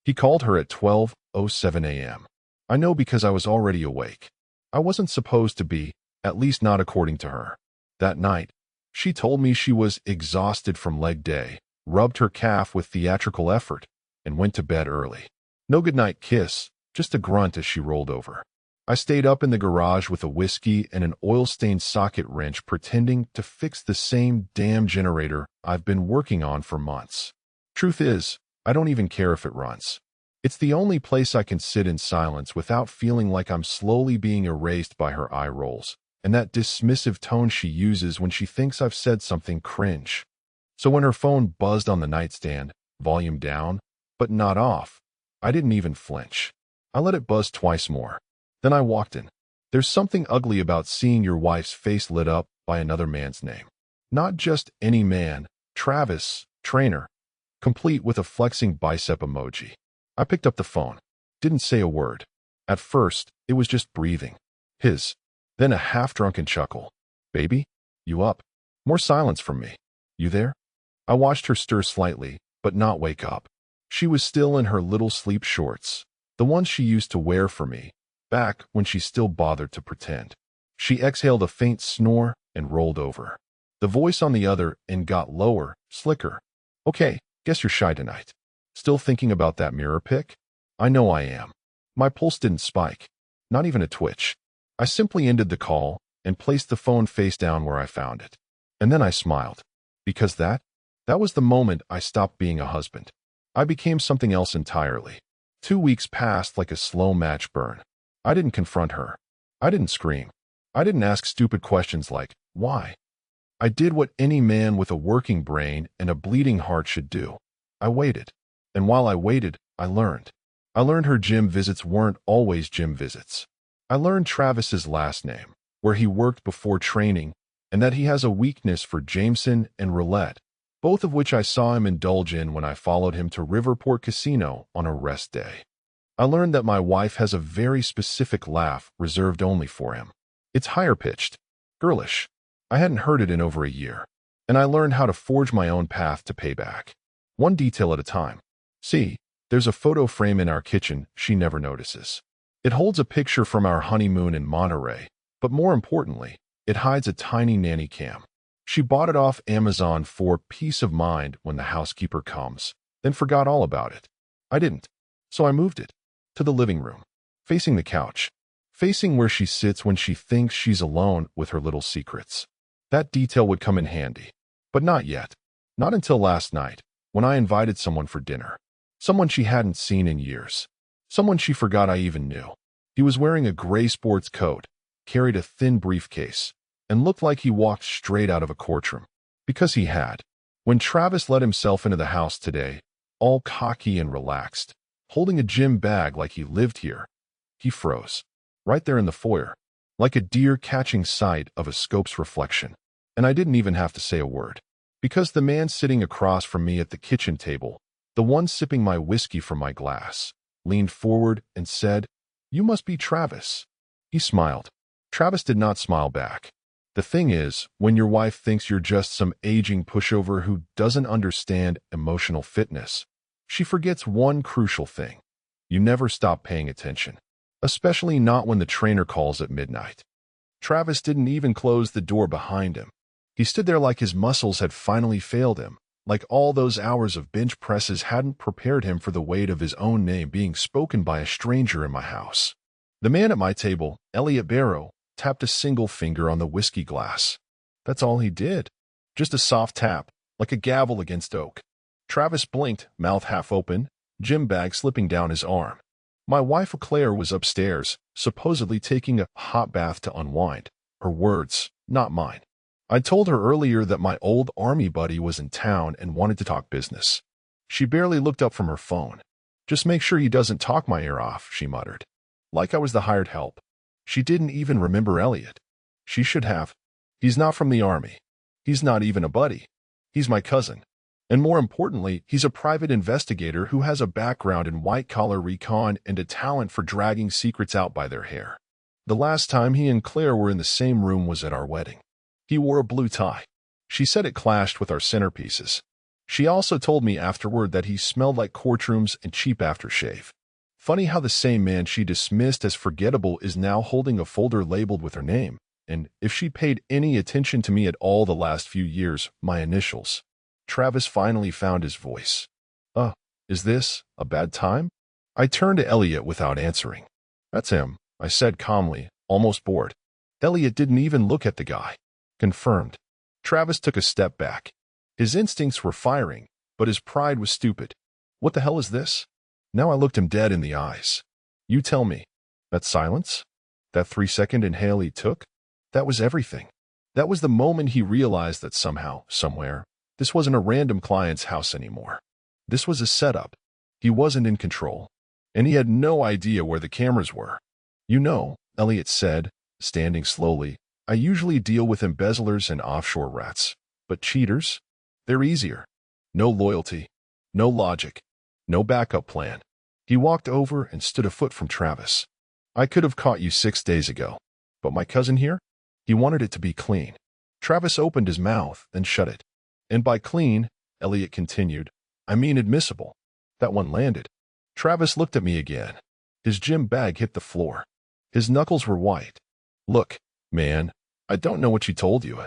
He called her at 12:07 a.m. I know because I was already awake. I wasn't supposed to be, at least not according to her. That night, she told me she was exhausted from leg day, rubbed her calf with theatrical effort, and went to bed early. No goodnight kiss, just a grunt as she rolled over. I stayed up in the garage with a whiskey and an oil-stained socket wrench pretending to fix the same damn generator I've been working on for months. Truth is, I don't even care if it runs. It's the only place I can sit in silence without feeling like I'm slowly being erased by her eye rolls and that dismissive tone she uses when she thinks I've said something cringe. So when her phone buzzed on the nightstand, volume down, but not off, I didn't even flinch. I let it buzz twice more. Then I walked in. There's something ugly about seeing your wife's face lit up by another man's name. Not just any man, Travis, trainer, complete with a flexing bicep emoji. I picked up the phone. Didn't say a word. At first, it was just breathing. His. Then a half-drunken chuckle. Baby? You up? More silence from me. You there? I watched her stir slightly, but not wake up. She was still in her little sleep shorts, the ones she used to wear for me, back when she still bothered to pretend. She exhaled a faint snore and rolled over. The voice on the other end got lower, slicker. Okay, guess you're shy tonight. Still thinking about that mirror pic? I know I am. My pulse didn't spike. Not even a twitch. I simply ended the call and placed the phone face down where I found it. And then I smiled. Because that was the moment I stopped being a husband. I became something else entirely. 2 weeks passed like a slow match burn. I didn't confront her. I didn't scream. I didn't ask stupid questions like, why? I did what any man with a working brain and a bleeding heart should do. I waited. And while I waited, I learned. I learned her gym visits weren't always gym visits. I learned Travis's last name, where he worked before training, and that he has a weakness for Jameson and roulette, both of which I saw him indulge in when I followed him to Riverport Casino on a rest day. I learned that my wife has a very specific laugh reserved only for him. It's higher-pitched, girlish. I hadn't heard it in over a year, and I learned how to forge my own path to payback. One detail at a time. See, there's a photo frame in our kitchen she never notices. It holds a picture from our honeymoon in Monterey, but more importantly, it hides a tiny nanny cam. She bought it off Amazon for peace of mind when the housekeeper comes, then forgot all about it. I didn't, so I moved it to the living room, facing the couch, facing where she sits when she thinks she's alone with her little secrets. That detail would come in handy, but not yet. Not until last night, when I invited someone for dinner. Someone she hadn't seen in years. Someone she forgot I even knew. He was wearing a gray sports coat, carried a thin briefcase, and looked like he walked straight out of a courtroom. Because he had. When Travis let himself into the house today, all cocky and relaxed, holding a gym bag like he lived here, he froze. Right there in the foyer, like a deer catching sight of a scope's reflection. And I didn't even have to say a word. Because the man sitting across from me at the kitchen table, the one sipping my whiskey from my glass, leaned forward and said, "You must be Travis." He smiled. Travis did not smile back. The thing is, when your wife thinks you're just some aging pushover who doesn't understand emotional fitness, she forgets one crucial thing. You never stop paying attention. Especially not when the trainer calls at midnight. Travis didn't even close the door behind him. He stood there like his muscles had finally failed him, like all those hours of bench presses hadn't prepared him for the weight of his own name being spoken by a stranger in my house. The man at my table, Elliot Barrow, tapped a single finger on the whiskey glass. That's all he did. Just a soft tap, like a gavel against oak. Travis blinked, mouth half open, gym bag slipping down his arm. My wife Claire was upstairs, supposedly taking a hot bath to unwind. Her words, not mine. I told her earlier that my old army buddy was in town and wanted to talk business. She barely looked up from her phone. Just make sure he doesn't talk my ear off, she muttered. Like I was the hired help. She didn't even remember Elliot. She should have. He's not from the army. He's not even a buddy. He's my cousin. And more importantly, he's a private investigator who has a background in white-collar recon and a talent for dragging secrets out by their hair. The last time he and Claire were in the same room was at our wedding. He wore a blue tie. She said it clashed with our centerpieces. She also told me afterward that he smelled like courtrooms and cheap aftershave. Funny how the same man she dismissed as forgettable is now holding a folder labeled with her name, and if she paid any attention to me at all the last few years, my initials. Travis finally found his voice. Is this a bad time? I turned to Elliot without answering. That's him, I said calmly, almost bored. Elliot didn't even look at the guy. Confirmed. Travis took a step back. His instincts were firing, but his pride was stupid. What the hell is this? Now I looked him dead in the eyes. You tell me. That silence? That 3-second inhale he took? That was everything. That was the moment he realized that somehow, somewhere, this wasn't a random client's house anymore. This was a setup. He wasn't in control. And he had no idea where the cameras were. You know, Elliot said, standing slowly, I usually deal with embezzlers and offshore rats. But cheaters? They're easier. No loyalty. No logic. No backup plan. He walked over and stood a foot from Travis. I could have caught you 6 days ago. But my cousin here? He wanted it to be clean. Travis opened his mouth, then shut it. And by clean, Elliot continued, I mean admissible. That one landed. Travis looked at me again. His gym bag hit the floor. His knuckles were white. Look, man, I don't know what she told you.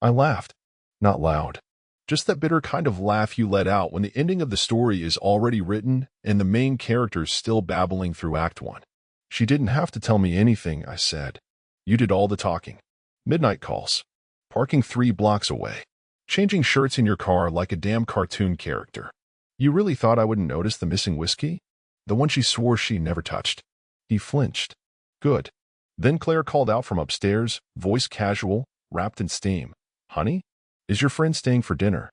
I laughed. Not loud. Just that bitter kind of laugh you let out when the ending of the story is already written and the main character's still babbling through Act 1. She didn't have to tell me anything, I said. You did all the talking. Midnight calls. Parking 3 blocks away. Changing shirts in your car like a damn cartoon character. You really thought I wouldn't notice the missing whiskey? The one she swore she never touched. He flinched. Good. Then Claire called out from upstairs, voice casual, wrapped in steam. Honey? Is your friend staying for dinner?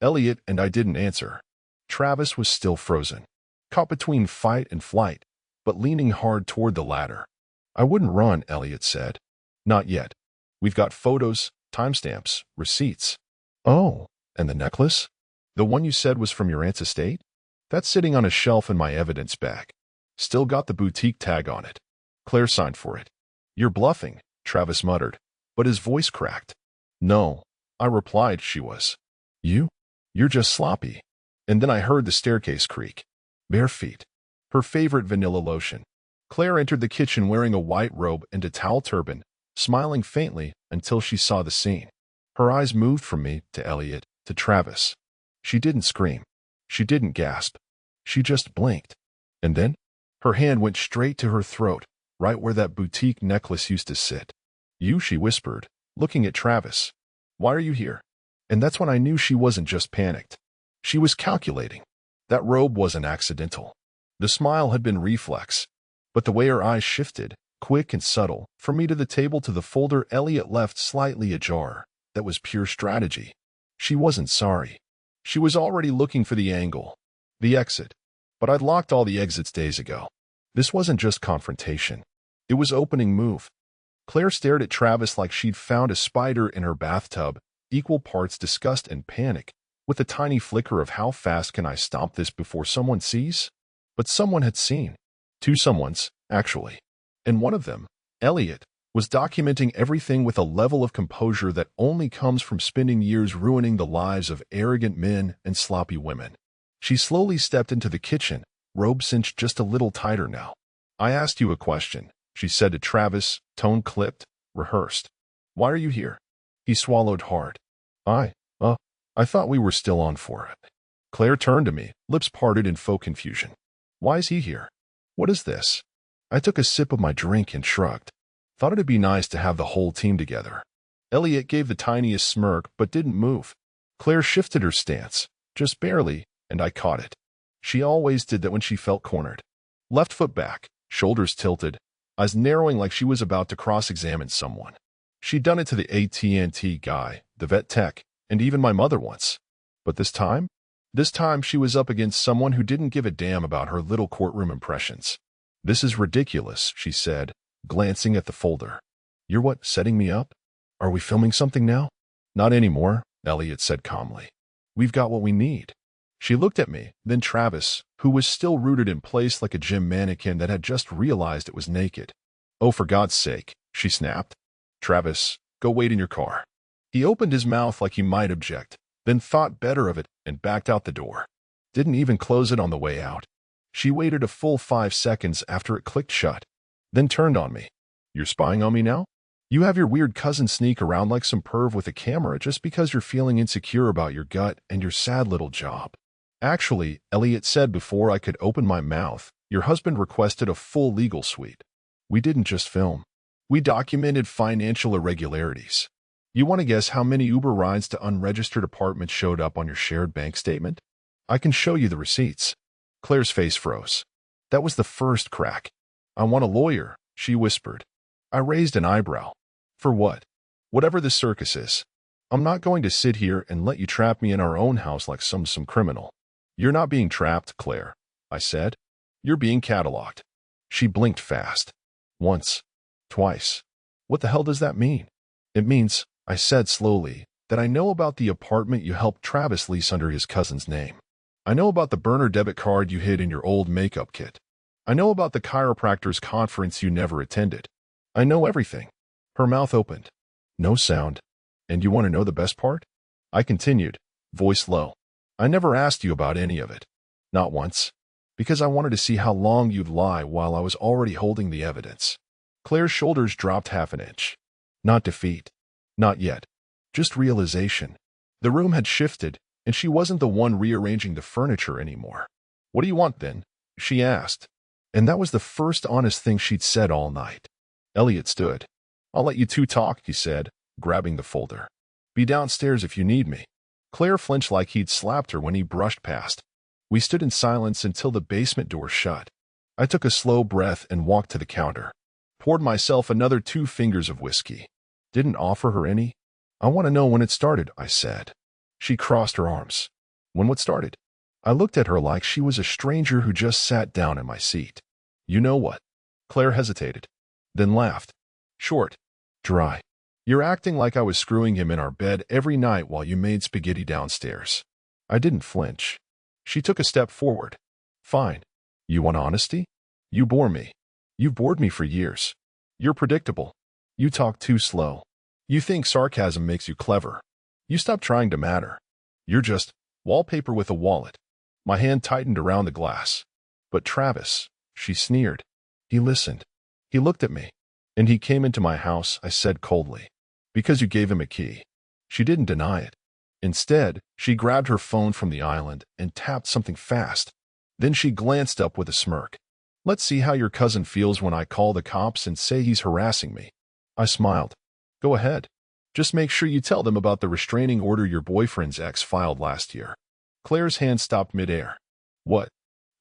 Elliot and I didn't answer. Travis was still frozen. Caught between fight and flight, but leaning hard toward the latter. I wouldn't run, Elliot said. Not yet. We've got photos, timestamps, receipts. Oh, and the necklace? The one you said was from your aunt's estate? That's sitting on a shelf in my evidence bag. Still got the boutique tag on it. Claire signed for it. You're bluffing, Travis muttered, but his voice cracked. No, I replied she was. You're just sloppy. And then I heard the staircase creak. Bare feet. Her favorite vanilla lotion. Claire entered the kitchen wearing a white robe and a towel turban, smiling faintly until she saw the scene. Her eyes moved from me to Elliot to Travis. She didn't scream. She didn't gasp. She just blinked. And then, her hand went straight to her throat, right where that boutique necklace used to sit. You, she whispered, looking at Travis. Why are you here? And that's when I knew she wasn't just panicked. She was calculating. That robe wasn't accidental. The smile had been reflex. But the way her eyes shifted, quick and subtle, from me to the table to the folder Elliot left slightly ajar, that was pure strategy. She wasn't sorry. She was already looking for the angle, the exit. But I'd locked all the exits days ago. This wasn't just confrontation. It was opening move. Claire stared at Travis like she'd found a spider in her bathtub, equal parts disgust and panic, with a tiny flicker of how fast can I stomp this before someone sees? But someone had seen. 2 someones, actually. And one of them, Elliot, was documenting everything with a level of composure that only comes from spending years ruining the lives of arrogant men and sloppy women. She slowly stepped into the kitchen, robe cinched just a little tighter now. I asked you a question, she said to Travis, tone clipped, rehearsed. Why are you here? He swallowed hard. I thought we were still on for it. Claire turned to me, lips parted in faux confusion. Why is he here? What is this? I took a sip of my drink and shrugged. Thought it'd be nice to have the whole team together. Elliot gave the tiniest smirk but didn't move. Claire shifted her stance, just barely, and I caught it. She always did that when she felt cornered. Left foot back, shoulders tilted, eyes narrowing like she was about to cross-examine someone. She'd done it to the AT&T guy, the vet tech, and even my mother once. But this time she was up against someone who didn't give a damn about her little courtroom impressions. This is ridiculous, she said, glancing at the folder. You're what, setting me up? Are we filming something now? Not anymore, Elliot said calmly. We've got what we need. She looked at me, then Travis, who was still rooted in place like a gym mannequin that had just realized it was naked. Oh, for God's sake, she snapped. Travis, go wait in your car. He opened his mouth like he might object, then thought better of it and backed out the door. Didn't even close it on the way out. She waited a full 5 seconds after it clicked shut, then turned on me. You're spying on me now? You have your weird cousin sneak around like some perv with a camera just because you're feeling insecure about your gut and your sad little job. Actually, Elliot said before I could open my mouth, your husband requested a full legal suite. We didn't just film. We documented financial irregularities. You want to guess how many Uber rides to unregistered apartments showed up on your shared bank statement? I can show you the receipts. Claire's face froze. That was the first crack. I want a lawyer, she whispered. I raised an eyebrow. For what? Whatever this circus is. I'm not going to sit here and let you trap me in our own house like some criminal. You're not being trapped, Claire, I said. You're being cataloged. She blinked fast. Once. Twice. What the hell does that mean? It means, I said slowly, that I know about the apartment you helped Travis lease under his cousin's name. I know about the burner debit card you hid in your old makeup kit. I know about the chiropractor's conference you never attended. I know everything. Her mouth opened. No sound. And you want to know the best part? I continued, voice low. I never asked you about any of it. Not once. Because I wanted to see how long you'd lie while I was already holding the evidence. Claire's shoulders dropped half an inch. Not defeat. Not yet. Just realization. The room had shifted, and she wasn't the one rearranging the furniture anymore. What do you want then? She asked. And that was the first honest thing she'd said all night. Elliot stood. I'll let you two talk, he said, grabbing the folder. Be downstairs if you need me. Claire flinched like he'd slapped her when he brushed past. We stood in silence until the basement door shut. I took a slow breath and walked to the counter. Poured myself another 2 fingers of whiskey. Didn't offer her any. I want to know when it started, I said. She crossed her arms. When what started? I looked at her like she was a stranger who just sat down in my seat. You know what? Claire hesitated, then laughed. Short. Dry. You're acting like I was screwing him in our bed every night while you made spaghetti downstairs. I didn't flinch. She took a step forward. Fine. You want honesty? You bore me. You've bored me for years. You're predictable. You talk too slow. You think sarcasm makes you clever. You stop trying to matter. You're just wallpaper with a wallet. My hand tightened around the glass. But Travis, she sneered. He listened. He looked at me. And he came into my house, I said coldly. Because you gave him a key. She didn't deny it. Instead, she grabbed her phone from the island and tapped something fast. Then she glanced up with a smirk. Let's see how your cousin feels when I call the cops and say he's harassing me. I smiled. Go ahead. Just make sure you tell them about the restraining order your boyfriend's ex filed last year. Claire's hand stopped midair. What?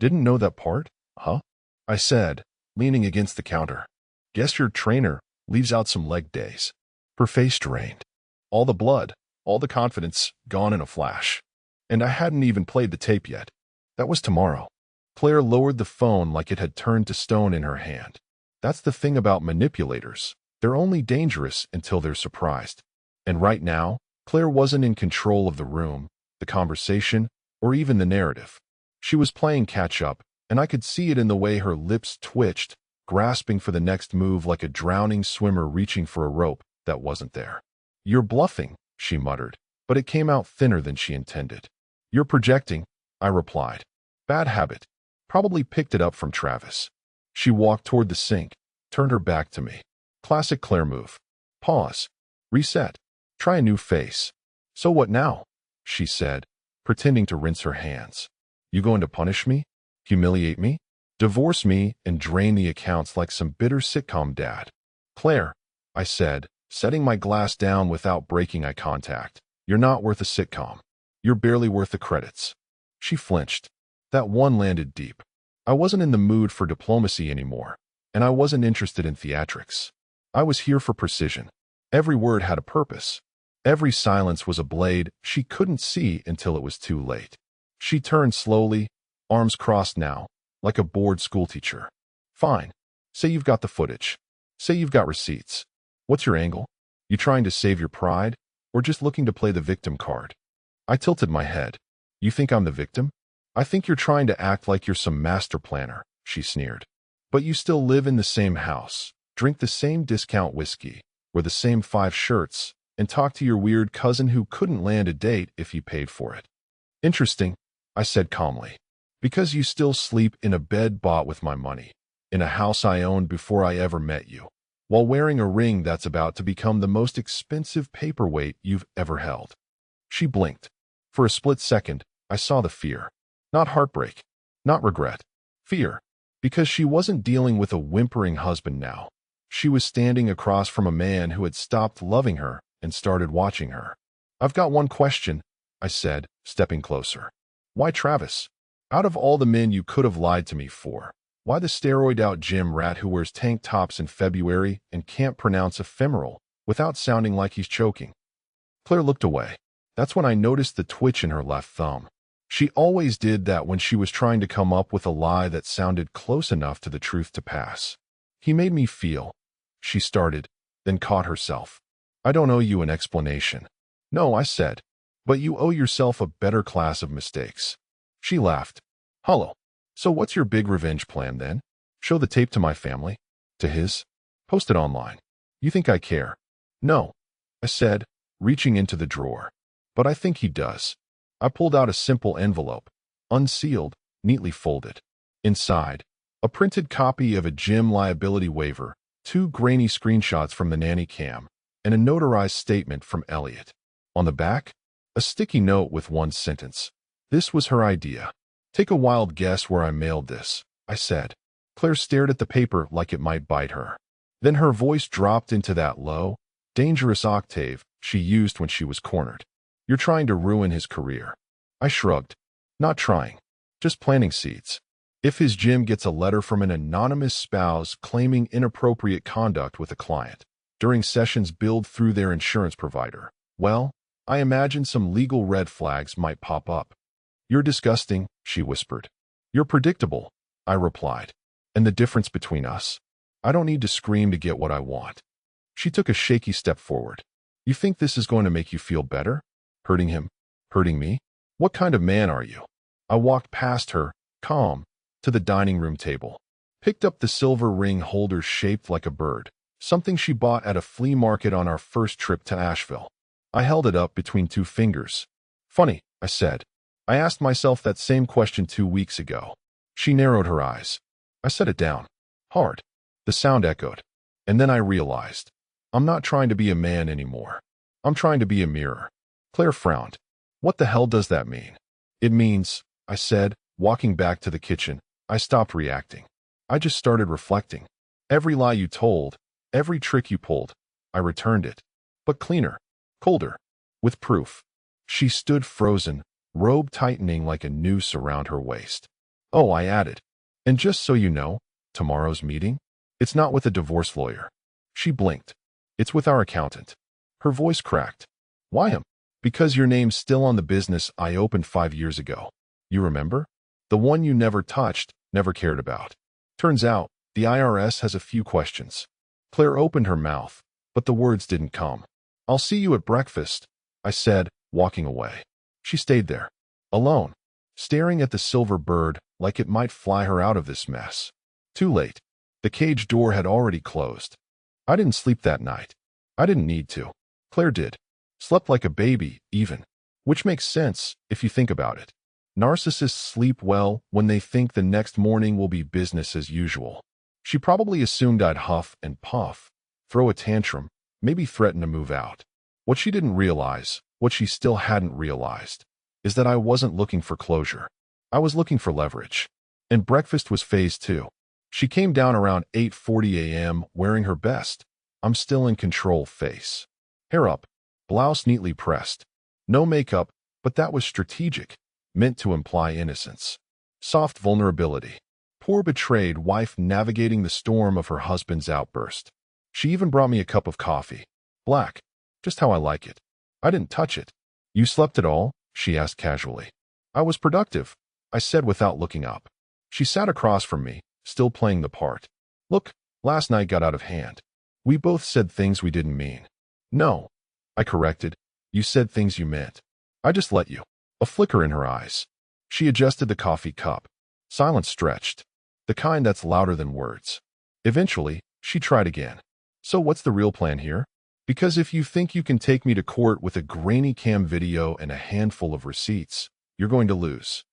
Didn't know that part? Huh? I said, leaning against the counter. Guess your trainer leaves out some leg days. Her face drained. All the blood, all the confidence, gone in a flash. And I hadn't even played the tape yet. That was tomorrow. Claire lowered the phone like it had turned to stone in her hand. That's the thing about manipulators. They're only dangerous until they're surprised. And right now, Claire wasn't in control of the room, the conversation, or even the narrative. She was playing catch-up, and I could see it in the way her lips twitched, grasping for the next move like a drowning swimmer reaching for a rope that wasn't there. You're bluffing, she muttered, but it came out thinner than she intended. You're projecting, I replied. Bad habit. Probably picked it up from Travis. She walked toward the sink, turned her back to me. Classic Claire move. Pause. Reset. Try a new face. So what now? She said, pretending to rinse her hands. You going to punish me? Humiliate me? Divorce me and drain the accounts like some bitter sitcom dad? Claire, I said, setting my glass down without breaking eye contact. You're not worth a sitcom. You're barely worth the credits. She flinched. That one landed deep. I wasn't in the mood for diplomacy anymore, and I wasn't interested in theatrics. I was here for precision. Every word had a purpose. Every silence was a blade she couldn't see until it was too late. She turned slowly, arms crossed now, like a bored schoolteacher. Fine. Say you've got the footage. Say you've got receipts. What's your angle? You trying to save your pride, or just looking to play the victim card? I tilted my head. You think I'm the victim? I think you're trying to act like you're some master planner, she sneered. But you still live in the same house, drink the same discount whiskey, wear the same 5 shirts, and talk to your weird cousin who couldn't land a date if you paid for it. Interesting, I said calmly. Because you still sleep in a bed bought with my money, in a house I owned before I ever met you, while wearing a ring that's about to become the most expensive paperweight you've ever held. She blinked. For a split second, I saw the fear. Not heartbreak, not regret. Fear. Because she wasn't dealing with a whimpering husband now. She was standing across from a man who had stopped loving her and started watching her. I've got one question, I said, stepping closer. Why Travis? Out of all the men you could have lied to me for, why the steroid-out gym rat who wears tank tops in February and can't pronounce ephemeral without sounding like he's choking? Claire looked away. That's when I noticed the twitch in her left thumb. She always did that when she was trying to come up with a lie that sounded close enough to the truth to pass. He made me feel. She started, then caught herself. I don't owe you an explanation. No, I said. But you owe yourself a better class of mistakes. She laughed. Hollow. So what's your big revenge plan then? Show the tape to my family? To his? Post it online. You think I care? No, I said, reaching into the drawer. But I think he does. I pulled out a simple envelope, unsealed, neatly folded. Inside, a printed copy of a gym liability waiver, 2 grainy screenshots from the nanny cam, and a notarized statement from Elliot. On the back, a sticky note with one sentence. This was her idea. Take a wild guess where I mailed this, I said. Claire stared at the paper like it might bite her. Then her voice dropped into that low, dangerous octave she used when she was cornered. You're trying to ruin his career. I shrugged. Not trying. Just planting seeds. If his gym gets a letter from an anonymous spouse claiming inappropriate conduct with a client during sessions billed through their insurance provider, well, I imagine some legal red flags might pop up. You're disgusting, she whispered. You're predictable, I replied. And the difference between us? I don't need to scream to get what I want. She took a shaky step forward. You think this is going to make you feel better? Hurting him? Hurting me? What kind of man are you? I walked past her, calm, to the dining room table, picked up the silver ring holder shaped like a bird, something she bought at a flea market on our first trip to Asheville. I held it up between 2 fingers. Funny, I said. I asked myself that same question 2 weeks ago. She narrowed her eyes. I set it down. Hard. The sound echoed. And then I realized. I'm not trying to be a man anymore. I'm trying to be a mirror. Claire frowned. What the hell does that mean? It means, I said, walking back to the kitchen. I stopped reacting. I just started reflecting. Every lie you told, every trick you pulled, I returned it. But cleaner, colder, with proof. She stood frozen, robe tightening like a noose around her waist. Oh, I added. And just so you know, tomorrow's meeting? It's not with a divorce lawyer. She blinked. It's with our accountant. Her voice cracked. Why him? Because your name's still on the business I opened 5 years ago. You remember? The one you never touched, never cared about. Turns out, the IRS has a few questions. Claire opened her mouth, but the words didn't come. I'll see you at breakfast, I said, walking away. She stayed there, alone, staring at the silver bird like it might fly her out of this mess. Too late. The cage door had already closed. I didn't sleep that night. I didn't need to. Claire did. Slept like a baby, even. Which makes sense, if you think about it. Narcissists sleep well when they think the next morning will be business as usual. She probably assumed I'd huff and puff, throw a tantrum, maybe threaten to move out. What she didn't realize, what she still hadn't realized, is that I wasn't looking for closure. I was looking for leverage. And breakfast was phase 2. She came down around 8:40 a.m. wearing her best, I'm still in control face. Hair up, blouse neatly pressed. No makeup, but that was strategic, meant to imply innocence. Soft vulnerability. Poor betrayed wife navigating the storm of her husband's outburst. She even brought me a cup of coffee. Black. Just how I like it. I didn't touch it. You slept at all? She asked casually. I was productive, I said without looking up. She sat across from me, still playing the part. Look, last night got out of hand. We both said things we didn't mean. No, I corrected. You said things you meant. I just let you. A flicker in her eyes. She adjusted the coffee cup. Silence stretched. The kind that's louder than words. Eventually, she tried again. So what's the real plan here? Because if you think you can take me to court with a grainy cam video and a handful of receipts, you're going to lose.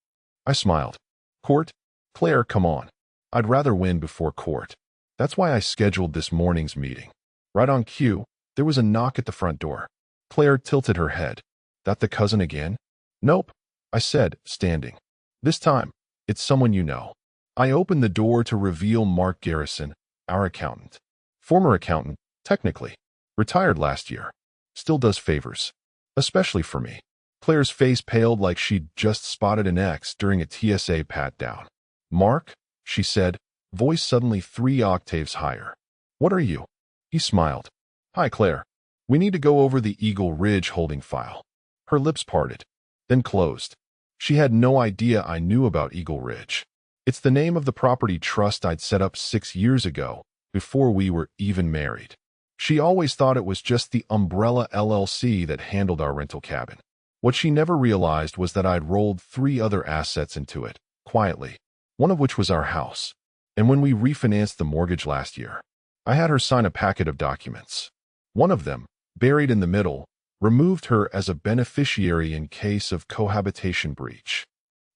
I smiled. Court? Claire, come on. I'd rather win before court. That's why I scheduled this morning's meeting. Right on cue, there was a knock at the front door. Claire tilted her head. That the cousin again? Nope, I said, standing. This time, it's someone you know. I opened the door to reveal Mark Garrison, our accountant. Former accountant, technically. Retired last year. Still does favors. Especially for me. Claire's face paled like she'd just spotted an X during a TSA pat-down. Mark, she said, voice suddenly 3 octaves higher. What are you? He smiled. Hi, Claire. We need to go over the Eagle Ridge holding file. Her lips parted, then closed. She had no idea I knew about Eagle Ridge. It's the name of the property trust I'd set up 6 years ago, before we were even married. She always thought it was just the Umbrella LLC that handled our rental cabin. What she never realized was that I'd rolled 3 other assets into it, quietly, one of which was our house. And when we refinanced the mortgage last year, I had her sign a packet of documents. One of them, buried in the middle, removed her as a beneficiary in case of cohabitation breach.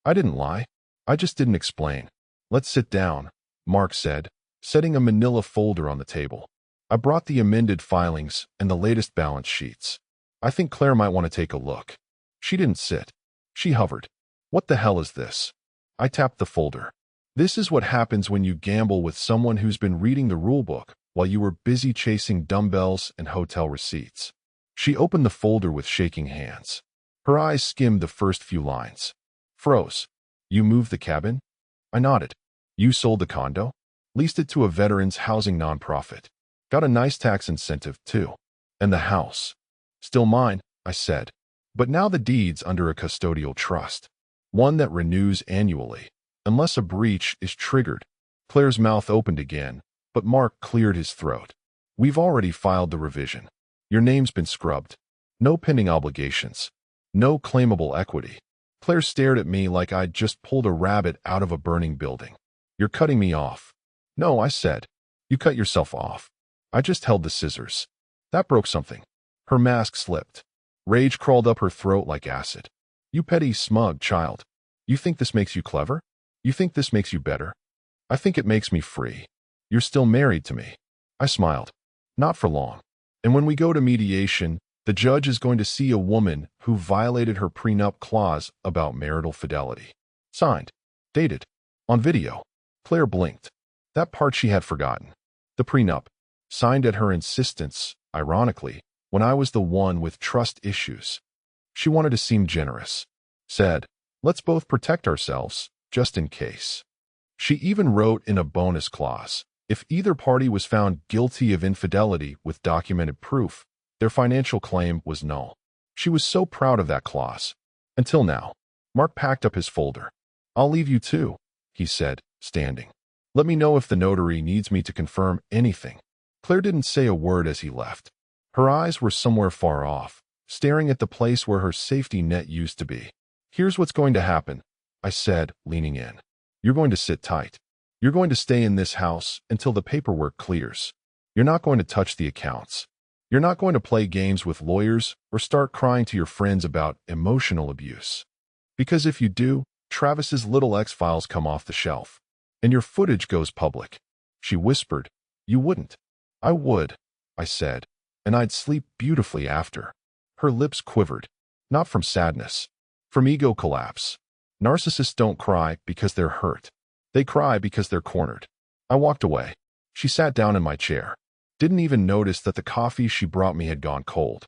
I didn't lie. I just didn't explain. Let's sit down, Mark said, setting a manila folder on the table. I brought the amended filings and the latest balance sheets. I think Claire might want to take a look. She didn't sit. She hovered. What the hell is this? I tapped the folder. This is what happens when you gamble with someone who's been reading the rulebook while you were busy chasing dumbbells and hotel receipts. She opened the folder with shaking hands. Her eyes skimmed the first few lines. Froze. You moved the cabin? I nodded. You sold the condo? Leased it to a veterans housing nonprofit. Got a nice tax incentive, too. And the house. Still mine, I said. But now the deed's under a custodial trust. One that renews annually, unless a breach is triggered. Claire's mouth opened again, but Mark cleared his throat. We've already filed the revision. Your name's been scrubbed. No pending obligations. No claimable equity. Claire stared at me like I'd just pulled a rabbit out of a burning building. You're cutting me off. No, I said. You cut yourself off. I just held the scissors. That broke something. Her mask slipped. Rage crawled up her throat like acid. You petty, smug child. You think this makes you clever? You think this makes you better? I think it makes me free. You're still married to me. I smiled. Not for long. And when we go to mediation, the judge is going to see a woman who violated her prenup clause about marital fidelity. Signed. Dated. On video. Claire blinked. That part she had forgotten. The prenup. Signed at her insistence, ironically, when I was the one with trust issues. She wanted to seem generous. Said, let's both protect ourselves, just in case. She even wrote in a bonus clause, if either party was found guilty of infidelity with documented proof, their financial claim was null. She was so proud of that clause. Until now. Mark packed up his folder. I'll leave you too, he said, standing. Let me know if the notary needs me to confirm anything. Claire didn't say a word as he left. Her eyes were somewhere far off, staring at the place where her safety net used to be. Here's what's going to happen, I said, leaning in. You're going to sit tight. You're going to stay in this house until the paperwork clears. You're not going to touch the accounts. You're not going to play games with lawyers or start crying to your friends about emotional abuse. Because if you do, Travis's little X-Files come off the shelf, and your footage goes public. She whispered, you wouldn't. I would, I said, and I'd sleep beautifully after. Her lips quivered, not from sadness, from ego collapse. Narcissists don't cry because they're hurt. They cry because they're cornered. I walked away. She sat down in my chair. Didn't even notice that the coffee she brought me had gone cold.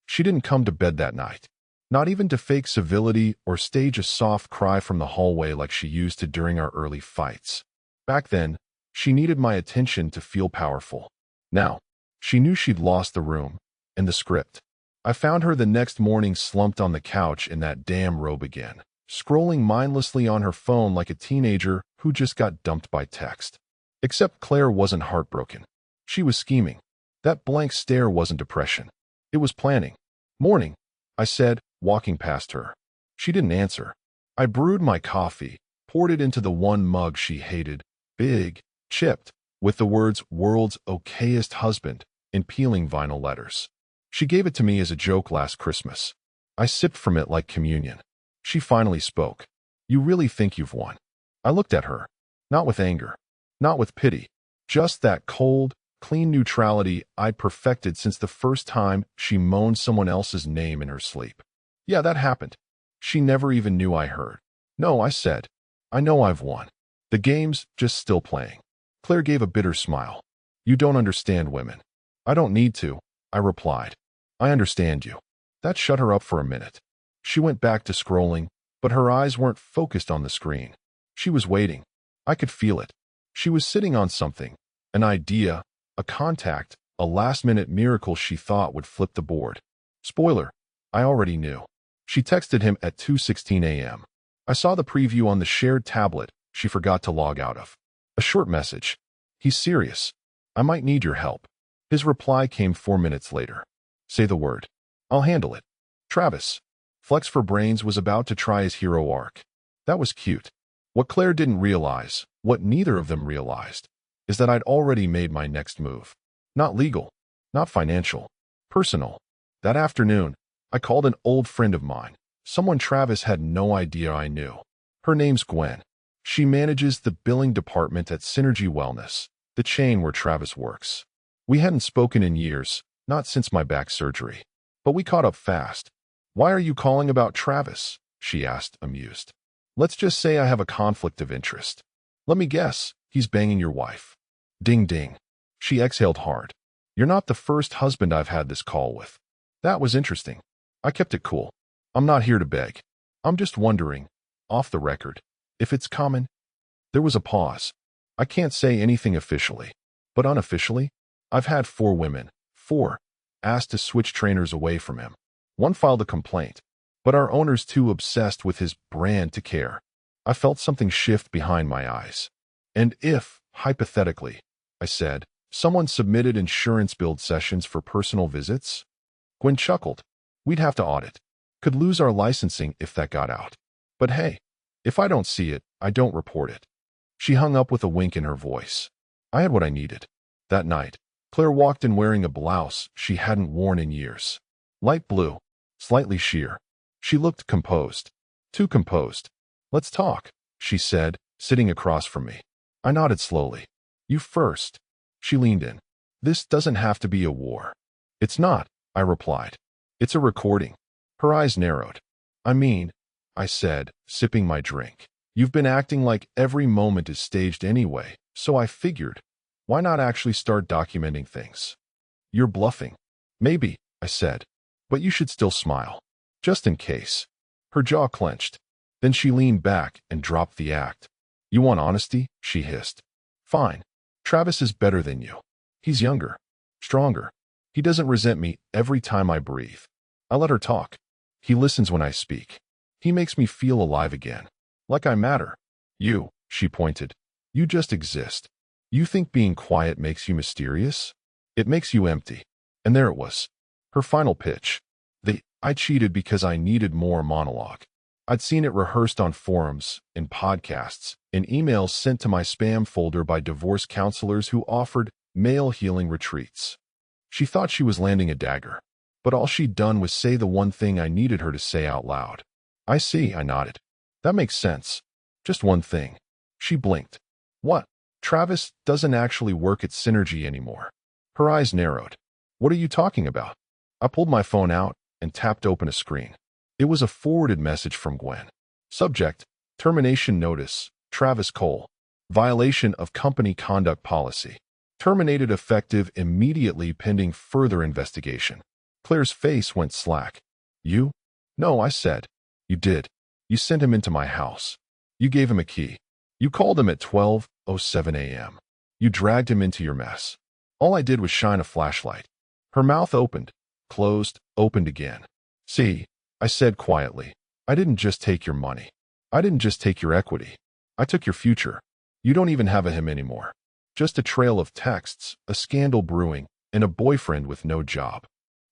She didn't come to bed that night. Not even to fake civility or stage a soft cry from the hallway like she used to during our early fights. Back then, she needed my attention to feel powerful. Now, she knew she'd lost the room and the script. I found her the next morning slumped on the couch in that damn robe again, scrolling mindlessly on her phone like a teenager who just got dumped by text. Except Claire wasn't heartbroken. She was scheming. That blank stare wasn't depression. It was planning. Morning, I said, walking past her. She didn't answer. I brewed my coffee, poured it into the one mug she hated, big, chipped, with the words world's okayest husband in peeling vinyl letters. She gave it to me as a joke last Christmas. I sipped from it like communion. She finally spoke. You really think you've won? I looked at her. Not with anger. Not with pity. Just that cold, clean neutrality I'd perfected since the first time she moaned someone else's name in her sleep. Yeah, that happened. She never even knew I heard. No, I said. I know I've won. The game's just still playing. Claire gave a bitter smile. You don't understand women. I don't need to, I replied. I understand you. That shut her up for a minute. She went back to scrolling, but her eyes weren't focused on the screen. She was waiting. I could feel it. She was sitting on something, an idea, a contact, a last-minute miracle she thought would flip the board. Spoiler, I already knew. She texted him at 2:16 a.m. I saw the preview on the shared tablet she forgot to log out of. A short message. He's serious. I might need your help. His reply came 4 minutes later. Say the word. I'll handle it. Travis. Flex for Brains was about to try his hero arc. That was cute. What Claire didn't realize, what neither of them realized, is that I'd already made my next move. Not legal, not financial, personal. That afternoon, I called an old friend of mine, someone Travis had no idea I knew. Her name's Gwen. She manages the billing department at Synergy Wellness, the chain where Travis works. We hadn't spoken in years, not since my back surgery. But we caught up fast. Why are you calling about Travis? She asked, amused. Let's just say I have a conflict of interest. Let me guess, he's banging your wife. Ding ding. She exhaled hard. You're not the first husband I've had this call with. That was interesting. I kept it cool. I'm not here to beg. I'm just wondering, off the record, if it's common. There was a pause. I can't say anything officially, but unofficially, I've had 4 women, 4, asked to switch trainers away from him. One filed a complaint, but our owner's too obsessed with his brand to care. I felt something shift behind my eyes. And if, hypothetically, I said, someone submitted insurance build sessions for personal visits? Gwen chuckled. We'd have to audit. Could lose our licensing if that got out. But hey, if I don't see it, I don't report it. She hung up with a wink in her voice. I had what I needed. That night, Claire walked in wearing a blouse she hadn't worn in years. Light blue, slightly sheer. She looked composed. Too composed. Let's talk, she said, sitting across from me. I nodded slowly. You first. She leaned in. This doesn't have to be a war. It's not, I replied. It's a recording. Her eyes narrowed. I mean, I said, sipping my drink. You've been acting like every moment is staged anyway, so I figured, why not actually start documenting things? You're bluffing. Maybe, I said, but you should still smile. Just in case. Her jaw clenched. Then she leaned back and dropped the act. You want honesty? She hissed. Fine. Travis is better than you. He's younger. Stronger. He doesn't resent me every time I breathe. I let her talk. He listens when I speak. He makes me feel alive again. Like I matter. You, she pointed. You just exist. You think being quiet makes you mysterious? It makes you empty. And there it was. Her final pitch. I cheated because I needed more monologue. I'd seen it rehearsed on forums, in podcasts, in emails sent to my spam folder by divorce counselors who offered male healing retreats. She thought she was landing a dagger, but all she'd done was say the one thing I needed her to say out loud. I see, I nodded. That makes sense. Just one thing. She blinked. What? Travis doesn't actually work at Synergy anymore. Her eyes narrowed. What are you talking about? I pulled my phone out and tapped open a screen. It was a forwarded message from Gwen. Subject, termination notice, Travis Cole. Violation of company conduct policy. Terminated effective immediately pending further investigation. Claire's face went slack. You? No, I said. You did. You sent him into my house. You gave him a key. You called him at 12:07 a.m. You dragged him into your mess. All I did was shine a flashlight. Her mouth opened, closed, opened again. See, I said quietly, I didn't just take your money. I didn't just take your equity. I took your future. You don't even have a him anymore. Just a trail of texts, a scandal brewing, and a boyfriend with no job.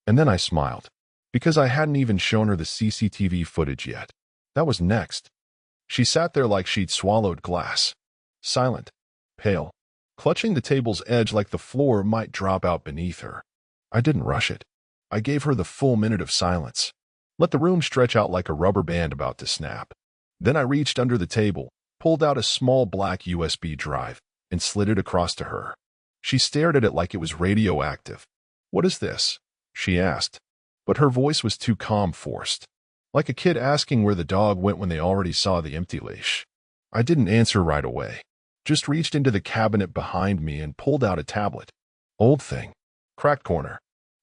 And then I smiled, because I hadn't even shown her the CCTV footage yet. That was next. She sat there like she'd swallowed glass. Silent, pale, clutching the table's edge like the floor might drop out beneath her. I didn't rush it. I gave her the full minute of silence. Let the room stretch out like a rubber band about to snap. Then I reached under the table, pulled out a small black USB drive, and slid it across to her. She stared at it like it was radioactive. "What is this?" she asked. But her voice was too calm, forced. Like a kid asking where the dog went when they already saw the empty leash. I didn't answer right away. Just reached into the cabinet behind me and pulled out a tablet. Old thing. Cracked corner.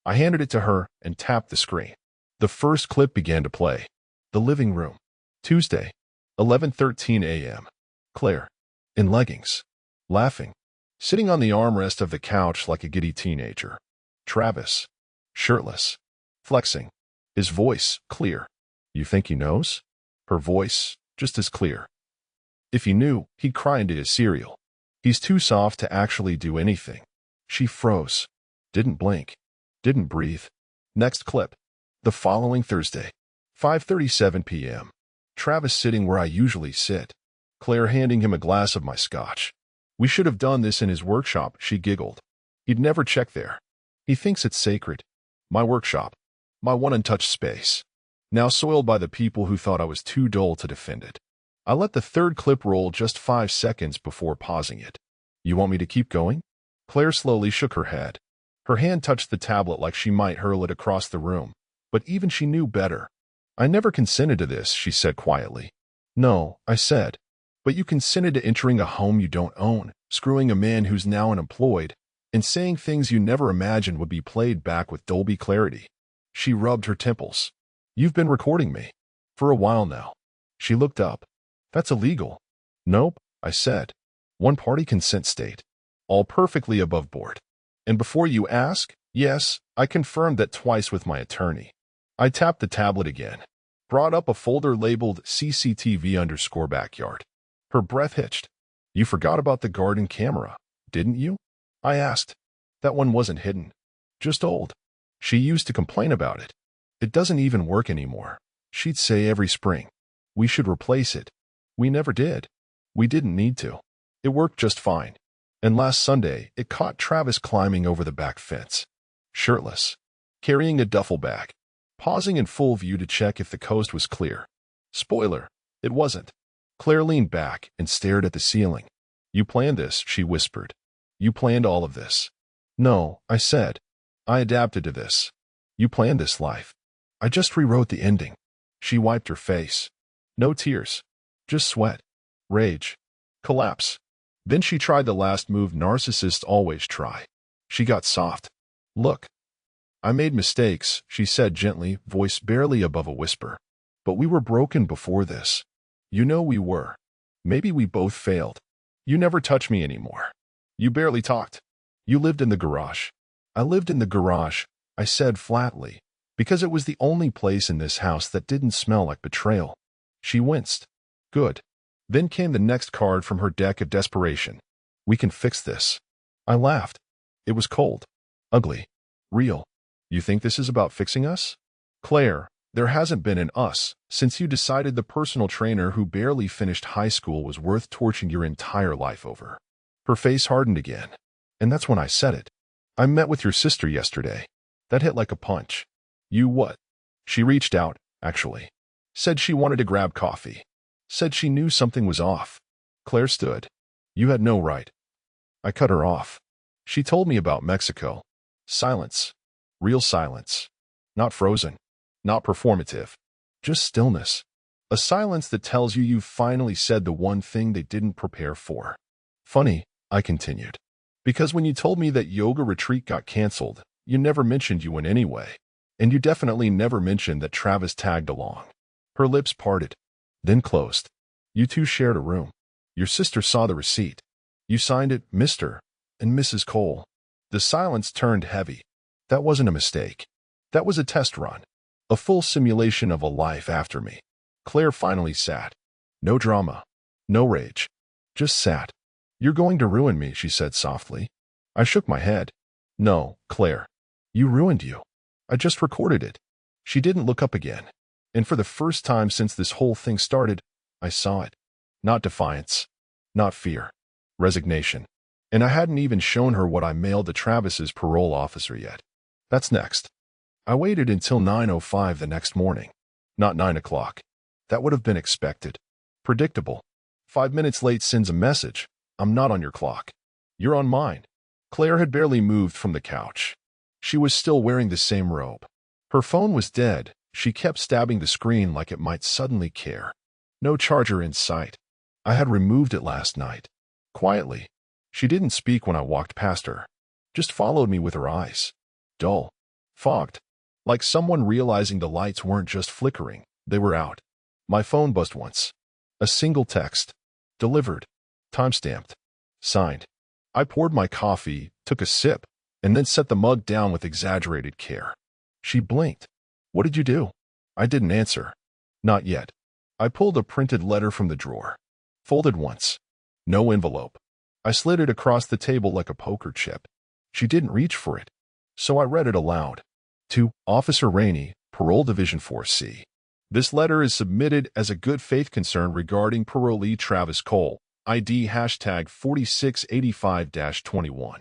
I handed it to her and tapped the screen. The first clip began to play. The living room. Tuesday, 11:13 a.m. Claire. In leggings. Laughing. Sitting on the armrest of the couch like a giddy teenager. Travis. Shirtless. Flexing. His voice clear. "You think he knows?" Her voice just as clear. If he knew, he'd cry into his cereal. He's too soft to actually do anything. She froze. Didn't blink. Didn't breathe. Next clip. The following Thursday. 5:37 p.m. Travis sitting where I usually sit. Claire handing him a glass of my scotch. "We should have done this in his workshop," she giggled. "He'd never check there. He thinks it's sacred. My workshop. My one untouched space. Now soiled by the people who thought I was too dull to defend it." I let the third clip roll just 5 seconds before pausing it. "You want me to keep going?" Claire slowly shook her head. Her hand touched the tablet like she might hurl it across the room, but even she knew better. "I never consented to this," she said quietly. "No," I said. "But you consented to entering a home you don't own, screwing a man who's now unemployed, and saying things you never imagined would be played back with Dolby clarity." She rubbed her temples. "You've been recording me. For a while now." She looked up. "That's illegal." "Nope," I said. "One-party consent state. All perfectly above board. And before you ask, yes, I confirmed that twice with my attorney." I tapped the tablet again. Brought up a folder labeled CCTV_backyard. Her breath hitched. "You forgot about the garden camera, didn't you?" I asked. "That one wasn't hidden. Just old. She used to complain about it. It doesn't even work anymore. She'd say every spring, 'We should replace it.' We never did. We didn't need to. It worked just fine. And last Sunday, it caught Travis climbing over the back fence. Shirtless. Carrying a duffel bag. Pausing in full view to check if the coast was clear. Spoiler, it wasn't. Claire leaned back and stared at the ceiling. "You planned this," she whispered. "You planned all of this." "No," I said. "I adapted to this. You planned this life. I just rewrote the ending." She wiped her face. No tears. Just sweat. Rage. Collapse. Then she tried the last move narcissists always try. She got soft. "Look. I made mistakes," she said gently, voice barely above a whisper. "But we were broken before this. You know we were. Maybe we both failed. You never touched me anymore. You barely talked. You lived in the garage." "I lived in the garage," I said flatly, because it was the only place in this house that didn't smell like betrayal. She winced. "Good." Then came the next card from her deck of desperation. "We can fix this." I laughed. It was cold. Ugly. Real. "You think this is about fixing us?" "Claire, there hasn't been an us since you decided the personal trainer who barely finished high school was worth torching your entire life over." Her face hardened again. "And that's when I said it. I met with your sister yesterday. That hit like a punch." "You what?" She reached out, actually. Said she wanted to grab coffee. Said she knew something was off. Claire stood. "You had no right." I cut her off. She told me about Mexico. Silence. Real silence. Not frozen. Not performative. Just stillness. A silence that tells you you've finally said the one thing they didn't prepare for. "Funny," I continued. "Because when you told me that yoga retreat got canceled, you never mentioned you went anyway. And you definitely never mentioned that Travis tagged along." Her lips parted, then closed. "You two shared a room. Your sister saw the receipt. You signed it Mr. and Mrs. Cole." The silence turned heavy. That wasn't a mistake. That was a test run. A full simulation of a life after me. Claire finally sat. No drama. No rage. Just sat. "You're going to ruin me," she said softly. I shook my head. "No, Claire. You ruined you. I just recorded it." She didn't look up again. And for the first time since this whole thing started, I saw it. Not defiance. Not fear. Resignation. And I hadn't even shown her what I mailed to Travis's parole officer yet. That's next. I waited until 9:05 the next morning. Not 9 o'clock. That would have been expected. Predictable. 5 minutes late sends a message. I'm not on your clock. You're on mine. Claire had barely moved from the couch. She was still wearing the same robe. Her phone was dead. She kept stabbing the screen like it might suddenly care. No charger in sight. I had removed it last night. Quietly. She didn't speak when I walked past her. Just followed me with her eyes. Dull. Fogged. Like someone realizing the lights weren't just flickering, they were out. My phone buzzed once. A single text. Delivered. Timestamped. Signed. I poured my coffee, took a sip, and then set the mug down with exaggerated care. She blinked. What did you do? I didn't answer. Not yet. I pulled a printed letter from the drawer. Folded once. No envelope. I slid it across the table like a poker chip. She didn't reach for it. So I read it aloud. To Officer Rainey, Parole Division 4C. This letter is submitted as a good faith concern regarding parolee Travis Cole, ID hashtag 4685-21.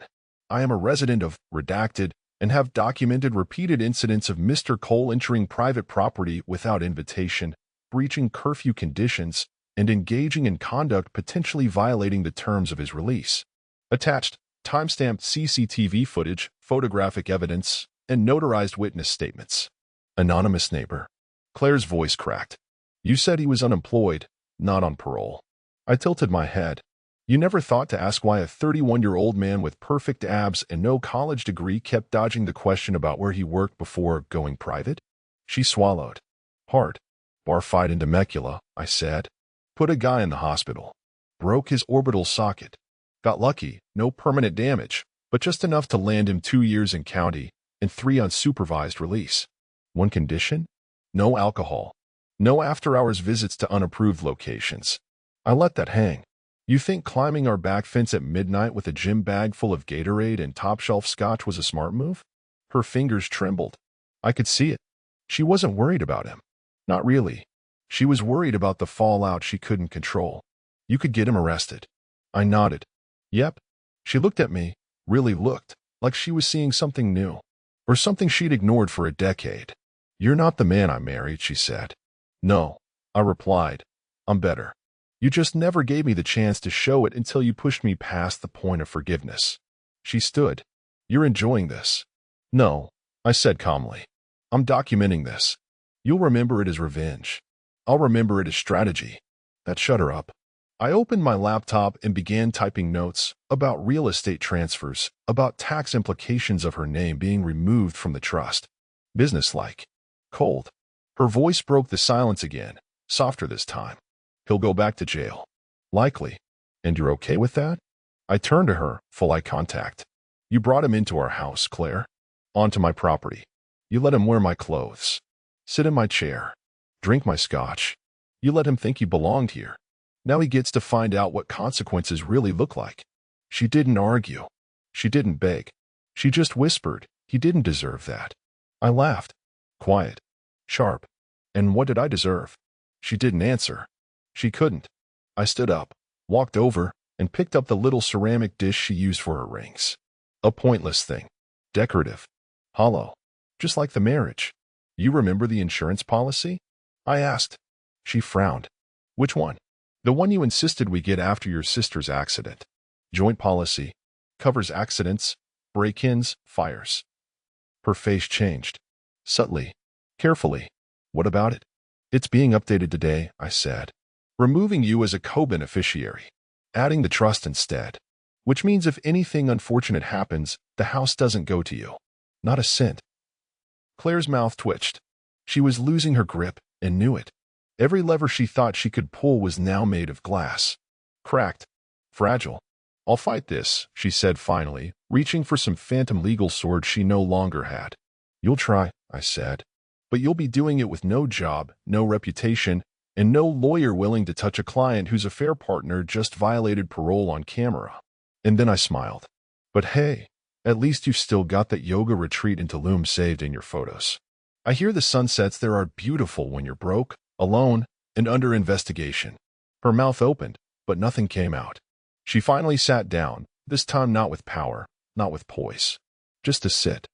I am a resident of Redacted and have documented repeated incidents of Mr. Cole entering private property without invitation, breaching curfew conditions, and engaging in conduct potentially violating the terms of his release. Attached, timestamped CCTV footage, photographic evidence, and notarized witness statements. Anonymous neighbor. Claire's voice cracked. You said he was unemployed, not on parole. I tilted my head. You never thought to ask why a 31-year-old man with perfect abs and no college degree kept dodging the question about where he worked before going private? She swallowed. Hard. Bar fight in Temecula, I said. Put a guy in the hospital. Broke his orbital socket. Got lucky, no permanent damage, but just enough to land him 2 years in county and 3 on supervised release. One condition? No alcohol. No after-hours visits to unapproved locations. I let that hang. You think climbing our back fence at midnight with a gym bag full of Gatorade and top-shelf scotch was a smart move? Her fingers trembled. I could see it. She wasn't worried about him. Not really. She was worried about the fallout she couldn't control. You could get him arrested. I nodded. Yep. She looked at me, really looked, like she was seeing something new. Or something she'd ignored for a decade. You're not the man I married, she said. No, I replied. I'm better. You just never gave me the chance to show it until you pushed me past the point of forgiveness. She stood. You're enjoying this. No, I said calmly. I'm documenting this. You'll remember it as revenge. I'll remember it as strategy. That shut her up. I opened my laptop and began typing notes about real estate transfers, about tax implications of her name being removed from the trust. Businesslike. Cold. Her voice broke the silence again, softer this time. He'll go back to jail. Likely. And you're okay with that? I turned to her, full eye contact. You brought him into our house, Claire. Onto my property. You let him wear my clothes. Sit in my chair. Drink my scotch. You let him think you belonged here. Now he gets to find out what consequences really look like. She didn't argue. She didn't beg. She just whispered, he didn't deserve that. I laughed. Quiet. Sharp. And what did I deserve? She didn't answer. She couldn't. I stood up, walked over, and picked up the little ceramic dish she used for her rings. A pointless thing. Decorative. Hollow. Just like the marriage. You remember the insurance policy? I asked. She frowned. Which one? The one you insisted we get after your sister's accident. Joint policy. Covers accidents, break-ins, fires. Her face changed. Subtly. Carefully. What about it? It's being updated today, I said. Removing you as a co-beneficiary. Adding the trust instead. Which means if anything unfortunate happens, the house doesn't go to you. Not a cent. Claire's mouth twitched. She was losing her grip, and knew it. Every lever she thought she could pull was now made of glass. Cracked. Fragile. I'll fight this, she said finally, reaching for some phantom legal sword she no longer had. You'll try, I said. But you'll be doing it with no job, no reputation, and no lawyer willing to touch a client whose affair partner just violated parole on camera. And then I smiled. But hey, at least you've still got that yoga retreat in Tulum saved in your photos. I hear the sunsets there are beautiful when you're broke, alone, and under investigation. Her mouth opened, but nothing came out. She finally sat down, this time not with power, not with poise. Just to sit.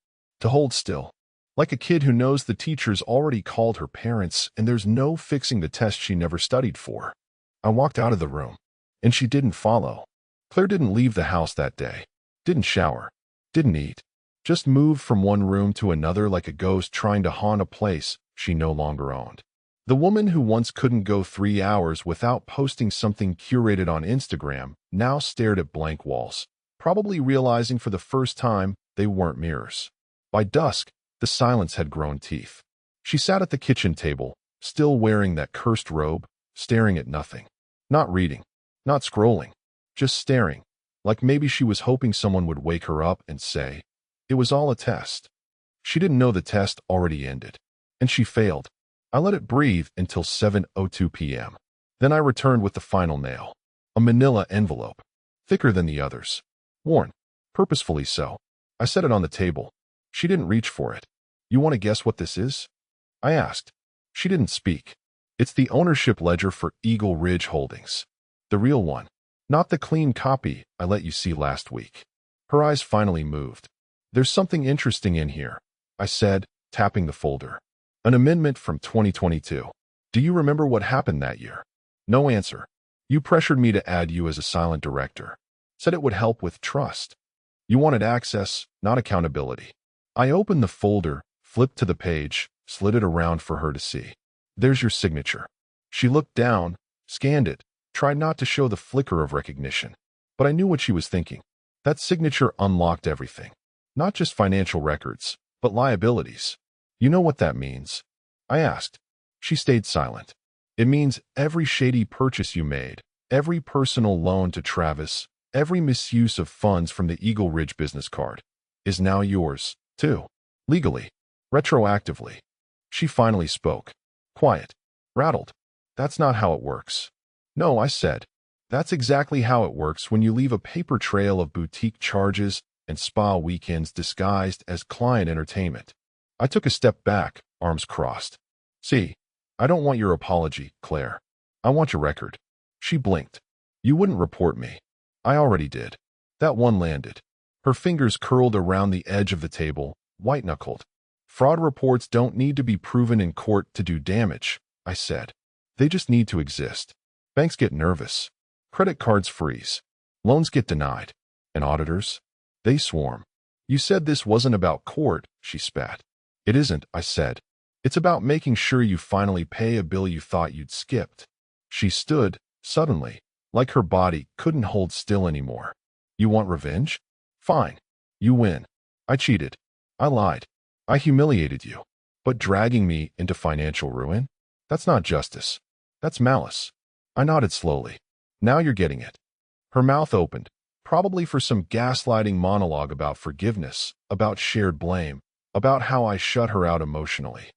to hold still. Like a kid who knows the teacher's already called her parents and there's no fixing the test she never studied for. I walked out of the room, and she didn't follow. Claire didn't leave the house that day, didn't shower, didn't eat, just moved from one room to another like a ghost trying to haunt a place she no longer owned. The woman who once couldn't go 3 hours without posting something curated on Instagram now stared at blank walls, probably realizing for the first time they weren't mirrors. By dusk, the silence had grown teeth. She sat at the kitchen table, still wearing that cursed robe, staring at nothing. Not reading, not scrolling, just staring, like maybe she was hoping someone would wake her up and say, it was all a test. She didn't know the test already ended, and she failed. I let it breathe until 7:02 p.m. Then I returned with the final nail, a manila envelope, thicker than the others, worn, purposefully so. I set it on the table. She didn't reach for it. You want to guess what this is? I asked. She didn't speak. It's the ownership ledger for Eagle Ridge Holdings. The real one, not the clean copy I let you see last week. Her eyes finally moved. There's something interesting in here, I said, tapping the folder. An amendment from 2022. Do you remember what happened that year? No answer. You pressured me to add you as a silent director. Said it would help with trust. You wanted access, not accountability. I opened the folder, flipped to the page, slid it around for her to see. There's your signature. She looked down, scanned it, tried not to show the flicker of recognition. But I knew what she was thinking. That signature unlocked everything. Not just financial records, but liabilities. You know what that means? I asked. She stayed silent. It means every shady purchase you made, every personal loan to Travis, every misuse of funds from the Eagle Ridge business card is now yours, too. Legally. Retroactively. She finally spoke. Quiet. Rattled. That's not how it works. No, I said. That's exactly how it works when you leave a paper trail of boutique charges and spa weekends disguised as client entertainment. I took a step back, arms crossed. See, I don't want your apology, Claire. I want your record. She blinked. You wouldn't report me. I already did. That one landed. Her fingers curled around the edge of the table, white-knuckled. Fraud reports don't need to be proven in court to do damage, I said. They just need to exist. Banks get nervous. Credit cards freeze. Loans get denied. And auditors? They swarm. You said this wasn't about court, she spat. It isn't, I said. It's about making sure you finally pay a bill you thought you'd skipped. She stood, suddenly, like her body couldn't hold still anymore. You want revenge? Fine. You win. I cheated. I lied. I humiliated you. But dragging me into financial ruin? That's not justice. That's malice. I nodded slowly. Now you're getting it. Her mouth opened, probably for some gaslighting monologue about forgiveness, about shared blame, about how I shut her out emotionally.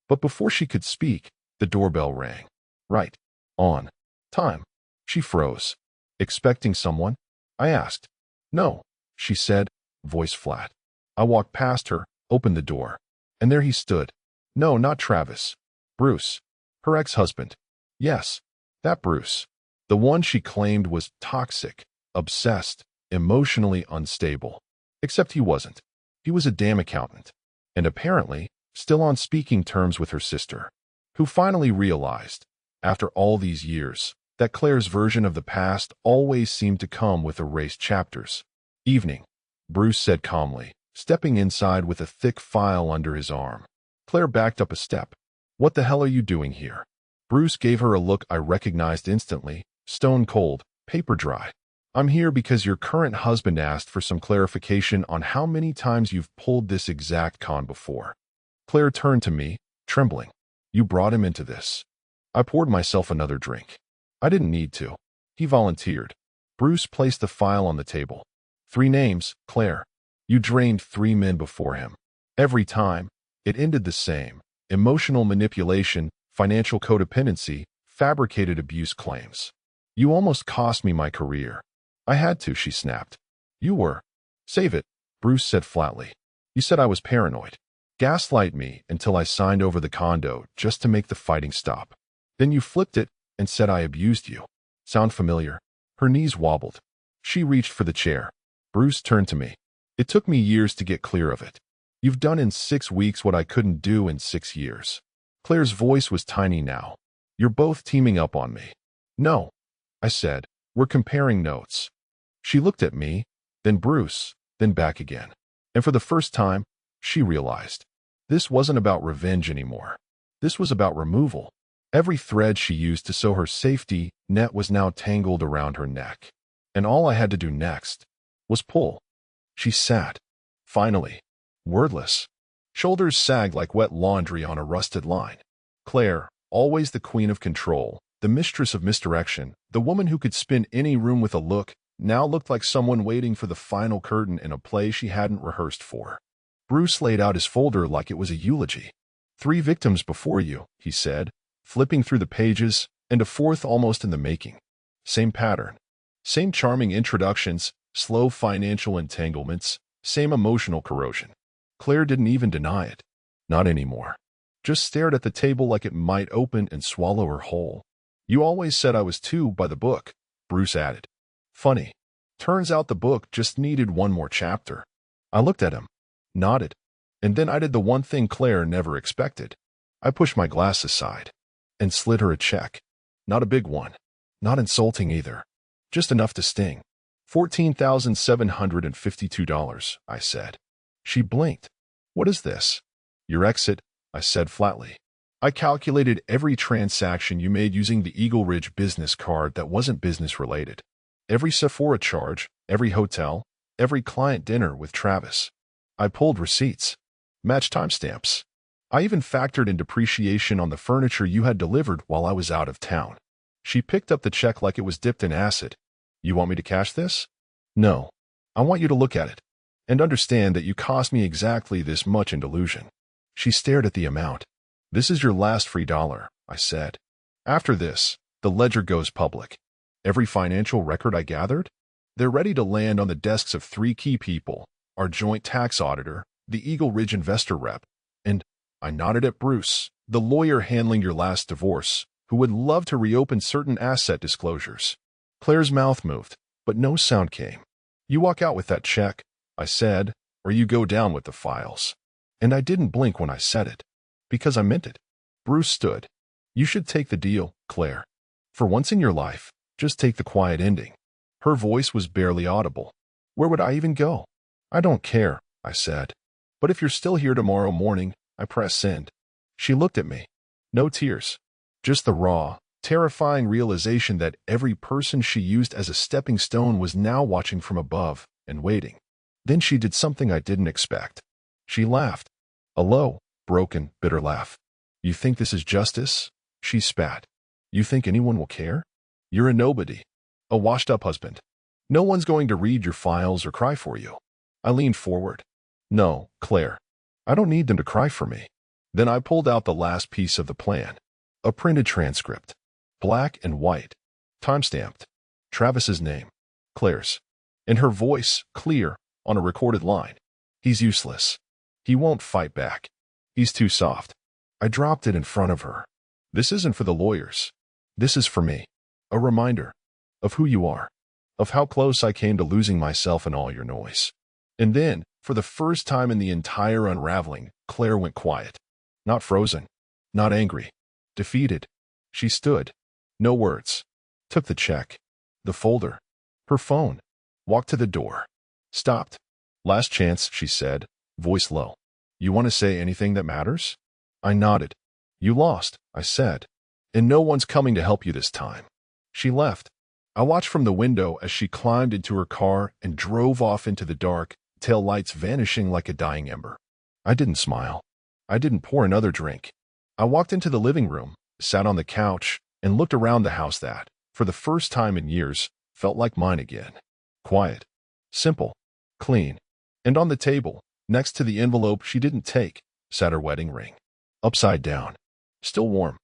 But before she could speak, the doorbell rang. Right. On. Time. She froze. Expecting someone? I asked. No, she said, voice flat. I walked past her, opened the door. And there he stood. No, not Travis. Bruce. Her ex-husband. Yes, that Bruce. The one she claimed was toxic, obsessed, emotionally unstable. Except he wasn't. He was a damn accountant. And apparently, still on speaking terms with her sister, who finally realized, after all these years, that Claire's version of the past always seemed to come with erased chapters. Evening, Bruce said calmly, stepping inside with a thick file under his arm. Claire backed up a step. What the hell are you doing here? Bruce gave her a look I recognized instantly, stone cold, paper dry. I'm here because your current husband asked for some clarification on how many times you've pulled this exact con before. Claire turned to me, trembling. You brought him into this. I poured myself another drink. I didn't need to. He volunteered. Bruce placed the file on the table. 3 names, Claire. You drained 3 men before him. Every time, it ended the same. Emotional manipulation, financial codependency, fabricated abuse claims. You almost cost me my career. I had to, she snapped. You were. Save it, Bruce said flatly. You said I was paranoid. Gaslight me until I signed over the condo just to make the fighting stop. Then you flipped it and said I abused you. Sound familiar? Her knees wobbled. She reached for the chair. Bruce turned to me. It took me years to get clear of it. You've done in 6 weeks what I couldn't do in 6 years. Claire's voice was tiny now. You're both teaming up on me. No, I said. We're comparing notes. She looked at me, then Bruce, then back again. And for the first time, she realized. This wasn't about revenge anymore. This was about removal. Every thread she used to sew her safety net was now tangled around her neck. And all I had to do next was pull. She sat, finally, wordless. Shoulders sagged like wet laundry on a rusted line. Claire, always the queen of control, the mistress of misdirection, the woman who could spin any room with a look, now looked like someone waiting for the final curtain in a play she hadn't rehearsed for. Bruce laid out his folder like it was a eulogy. 3 victims before you, he said, flipping through the pages, and a 4th almost in the making. Same pattern. Same charming introductions, slow financial entanglements, same emotional corrosion. Claire didn't even deny it. Not anymore. Just stared at the table like it might open and swallow her whole. You always said I was too by the book, Bruce added. Funny. Turns out the book just needed one more chapter. I looked at him, nodded, and then I did the one thing Claire never expected. I pushed my glass aside and slid her a check. Not a big one. Not insulting either. Just enough to sting. $14,752, I said. She blinked. What is this? Your exit, I said flatly. I calculated every transaction you made using the Eagle Ridge business card that wasn't business related. Every Sephora charge, every hotel, every client dinner with Travis. I pulled receipts. Matched timestamps. I even factored in depreciation on the furniture you had delivered while I was out of town. She picked up the check like it was dipped in acid. You want me to cash this? No. I want you to look at it and understand that you cost me exactly this much in delusion. She stared at the amount. This is your last free dollar, I said. After this, the ledger goes public. Every financial record I gathered? They're ready to land on the desks of 3 key people, our joint tax auditor, the Eagle Ridge investor rep, and I nodded at Bruce, the lawyer handling your last divorce, who would love to reopen certain asset disclosures. Claire's mouth moved, but no sound came. You walk out with that check, I said, or you go down with the files. And I didn't blink when I said it, because I meant it. Bruce stood. You should take the deal, Claire. For once in your life, just take the quiet ending. Her voice was barely audible. Where would I even go? I don't care, I said. But if you're still here tomorrow morning, I press send. She looked at me. No tears. Just the raw, terrifying realization that every person she used as a stepping stone was now watching from above and waiting. Then she did something I didn't expect. She laughed. A low, broken, bitter laugh. You think this is justice? She spat. You think anyone will care? You're a nobody. A washed-up husband. No one's going to read your files or cry for you. I leaned forward. No, Claire. I don't need them to cry for me. Then I pulled out the last piece of the plan. A printed transcript. Black and white. Time-stamped. Travis's name. Claire's. And her voice, clear, on a recorded line. He's useless. He won't fight back. He's too soft. I dropped it in front of her. This isn't for the lawyers. This is for me. A reminder of who you are, of how close I came to losing myself in all your noise. And then, for the first time in the entire unraveling, Claire went quiet. Not frozen. Not angry. Defeated. She stood. No words. Took the check. The folder. Her phone. Walked to the door. Stopped. Last chance, she said, voice low. You want to say anything that matters? I nodded. You lost, I said. And no one's coming to help you this time. She left. I watched from the window as she climbed into her car and drove off into the dark, tail lights vanishing like a dying ember. I didn't smile. I didn't pour another drink. I walked into the living room, sat on the couch, and looked around the house that, for the first time in years, felt like mine again. Quiet. Simple. Clean. And on the table, next to the envelope she didn't take, sat her wedding ring. Upside down. Still warm.